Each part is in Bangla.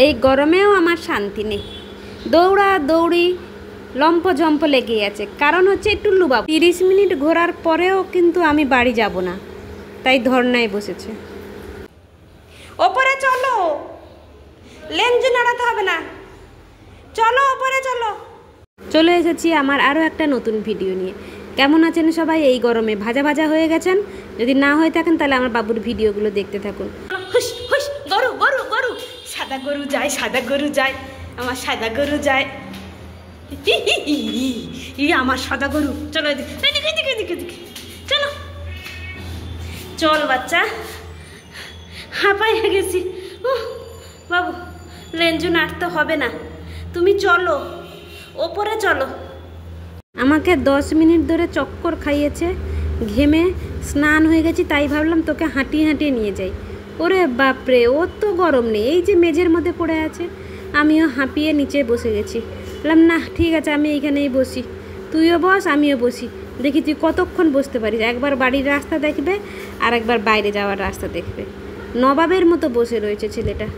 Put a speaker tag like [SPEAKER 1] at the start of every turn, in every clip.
[SPEAKER 1] এই গরমেও আমার শান্তি নেই, দৌড়া দৌড়ি লম্প জম্প লেগেই আছে। কারণ হচ্ছে টুল্লু বাবু 30 মিনিট ঘোরার পরেও কিন্তু আমি বাড়ি যাব না, তাই ধর্নায় বসেছে। ওপরে চলো, লেঞ্জু নাড়াতে হবে না, চলো ওপরে চলো। চলে এসেছি আমার আরও একটা নতুন ভিডিও নিয়ে। কেমন আছেন সবাই? এই গরমে ভাজা ভাজা হয়ে গেছেন? যদি না হয়ে থাকেন তাহলে আমার বাবুর ভিডিওগুলো দেখতে থাকুন। হুস হুস, গরু গরু গরু, সাদা গরু যায়, সাদা গরু যায়, আমার সাদা গরু যায়। আমার সাদা গরু, চলো এদিকে এদিকে এদিকে এদিকে, চলো চল বাচ্চা, হাঁপাইয়া গেছি। বাবু লেঞ্জু নাড়তে হবে না, তুমি চলো ওপরে চলো। আমাকে 10 মিনিট ধরে চক্কর খাইয়েছে, ঘেমে স্নান হয়ে গেছি, তাই ভাবলাম তোকে হাঁটিয়ে হাঁটিয়ে নিয়ে যাই। ওরে বাপরে, ওর তো গরম নেই, এই যে মেঝের মধ্যে পড়ে আছে। আমিও হাঁপিয়ে নিচে বসে গেছি। বললাম না ঠিক আছে, আমি এইখানেই বসি, তুইও বস আমিও বসি, দেখি তুই কতক্ষণ বসতে পারিস। একবার বাড়ির রাস্তা দেখবে আর একবার বাইরে যাওয়ার রাস্তা দেখবে। নবাবের মতো বসে রয়েছে ছেলেটা,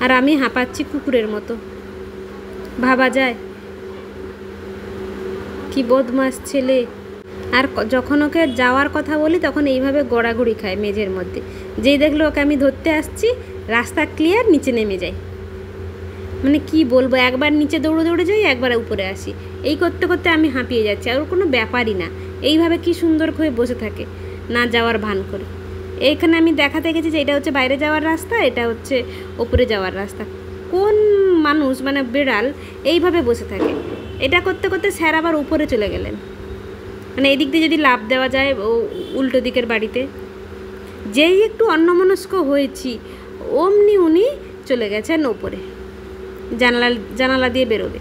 [SPEAKER 1] আর আমি হাঁপাচ্ছি কুকুরের মতো। ভাবা যায় কি বদমাস ছেলে। আর যখন ওকে যাওয়ার কথা বলি তখন এইভাবে গড়াগড়ি খায় মেঝের মধ্যে। যেই দেখলো ওকে আমি ধরতে আসছি, রাস্তা ক্লিয়ার, নিচে নেমে যাই। মানে কি বলবো, একবার নিচে দৌড়ে দৌড়ে যাই, একবার উপরে আসি, এই করতে করতে আমি হাঁপিয়ে যাচ্ছি। আর ওর কোনো ব্যাপারই না, এইভাবে কি সুন্দর করে বসে থাকে, না যাওয়ার ভান করে। এইখানে আমি দেখাতে গেছি যে এটা হচ্ছে বাইরে যাওয়ার রাস্তা, এটা হচ্ছে উপরে যাওয়ার রাস্তা। কোন মানুষ মানে বিড়াল এইভাবে বসে থাকে? এটা করতে করতে স্যার আবার উপরে চলে গেলেন। মানে এদিক দিয়ে যদি লাফ দেওয়া যায় ও উল্টো দিকের বাড়িতে। যেই একটু অন্যমনস্ক হয়েছি অমনি উনি চলে গেছেন ওপরে, জানালা দিয়ে বেরোবে।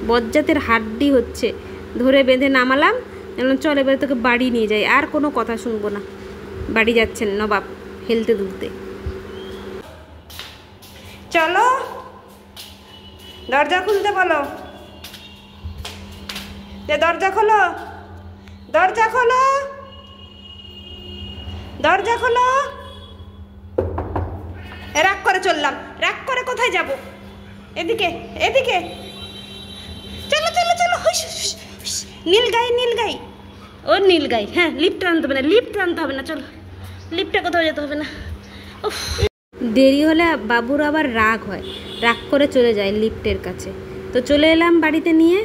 [SPEAKER 1] বজ্জাতের হাড্ডি হচ্ছে, ধরে বেঁধে নামালাম, চল এবারে তোকে বাড়ি নিয়ে যাই। আর কোনো কথা শুনবো না। বাড়ি যাচ্ছেন নবাব হেলতে দুলতে। চলো, দরজা খুলতে বলো, যে দরজা খোলো, দরজা খোলো, দরজা খোলো। রাগ করে চললাম, রাগ করে কোথায় যাব? এদিকে এদিকে, চলো চলো চলো। নীলগাই নীলগাই, ও নীলগাই। হ্যাঁ, লিফট আনতে হবে না, লিফট আনতে হবে না, চলো লিফটে কোথাও যেতে হবে না। দেরি হলে বাবুর আবার রাগ হয়, রাগ করে চলে যায় লিফটের কাছে। তো চলে এলাম বাড়িতে নিয়ে।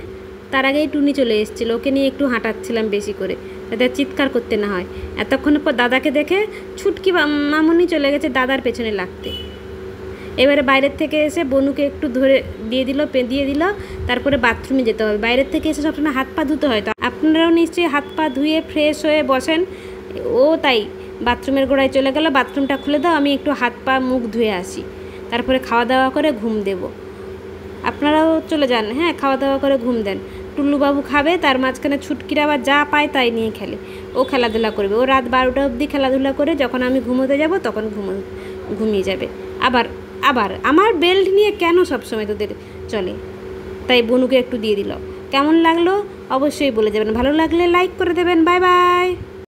[SPEAKER 1] তার আগেই টুনি চলে এসেছিলো, ওকে নিয়ে একটু হাঁটাচ্ছিলাম বেশি করে, যাতে চিৎকার করতে না হয়। এতক্ষণের পর দাদাকে দেখে ছুটকি মামুনি চলে গেছে দাদার পেছনে লাগতে। এবারে বাইরের থেকে এসে বনুকে একটু ধরে দিয়ে দিল, তারপরে বাথরুমে যেতে হবে। বাইরের থেকে এসে সবসময় হাত পা ধুতে হয়, তো আপনারাও নিশ্চয়ই হাত পা ধুয়ে ফ্রেশ হয়ে বসেন। ও তাই বাথরুমের গোড়ায় চলে গেল, বাথরুমটা খুলে দাও, আমি একটু হাত পা মুখ ধুয়ে আসি, তারপরে খাওয়া দাওয়া করে ঘুম দেব। আপনারাও চলে যান, হ্যাঁ, খাওয়া দাওয়া করে ঘুম দেন। টুল্লুবাবু খাবে, তার মাঝখানে ছুটকিরা আবার যা পায় তাই নিয়ে খেলে, ও খেলাধুলা করবে। ও রাত 12টা অবধি খেলাধুলা করে যখন আমি ঘুমোতে যাব তখন ঘুমিয়ে যাবে। আবার আমার বেল্ট নিয়ে কেন সবসময় তোদের চলে? তাই বনুকে একটু দিয়ে দিল। কেমন লাগলো অবশ্যই বলে যাবেন, ভালো লাগলে লাইক করে দেবেন। Bye bye.